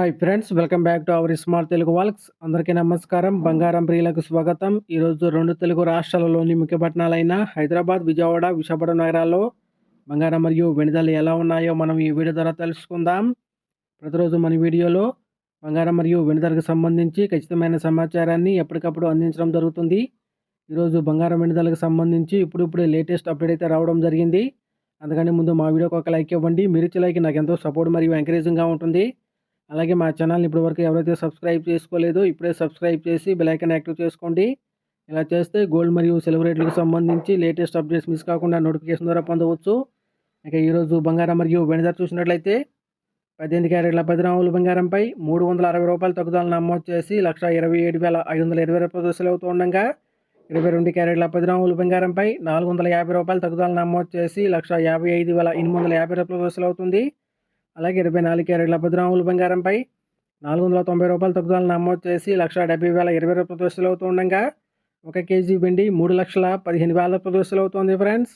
Hi friends, welcome back to our smart Telugu walks. అందరికీ నమస్కారం. బంగారం ప్రియులకు స్వాగతం. ఈరోజు 2 తెలుగు రాష్ట్రాలలోని ముఖ్య పట్టణాలైన హైదరాబాద్, విజయవాడ, విశాఖపట్నం నగరాల్లో బంగారం మరియు వెండి ధరలు ఎలా ఉన్నాయో మనం ఈ వీడియో ద్వారా తెలుసుకుందాం. ప్రతిరోజు మన వీడియోలో బంగారం మరియు వెండి ధరకు సంబంధించి ఖచ్చితమైన సమాచారాన్ని ఎప్పటికప్పుడు అందించడం జరుగుతుంది. ఈరోజు బంగారం వెండి ధరలకు సంబంధించి ఇప్పుడిప్పుడే లేటెస్ట్ అప్డేట్ అయితే రావడం జరిగింది. అందుకని ముందు మా వీడియోకి ఒక లైక్ ఇవ్వండి. మీరు ఇచ్చే లైక్ నాకు ఎంతో సపోర్ట్ మరియు ఎంకరేజింగ్గా ఉంటుంది. అలాగే మా ఛానల్ని ఇప్పటివరకు ఎవరైతే సబ్స్క్రైబ్ చేసుకోలేదో ఇప్పుడే సబ్స్క్రైబ్ చేసి బెల్ ఐకాన్ యాక్టివ్ చేసుకోండి. ఇలా చేస్తే గోల్డ్ మరియు సిల్వర్ రేట్లకు సంబంధించి లేటెస్ట్ అప్డేట్స్ మిస్ కాకుండా నోటిఫికేషన్ ద్వారా పొందవచ్చు. ఇక ఈరోజు బంగారం మరియు వెండి ధర చూసినట్లయితే 18 క్యారెట్ల 10 గ్రాముల బంగారంపై రూ. 360 తగ్గుదల నమోదు చేసి 1,27,520 సెలవుతూ ఉండగా 22 క్యారెట్ల 10 గ్రాముల బంగారంపై రూ. 450 తగ్గుదల నమోదు చేసి 1,55,850 సెలవుతుంది. అలాగే 24 క్యారెట్ల 10 గ్రాముల బంగారంపై రూ. 490 తగ్గుదల నమోదు చేసి 1,70,020 సెలవుతూ ఉండగా 1 కేజీ వెండి 3,15,000 సెలవుతోంది ఫ్రెండ్స్.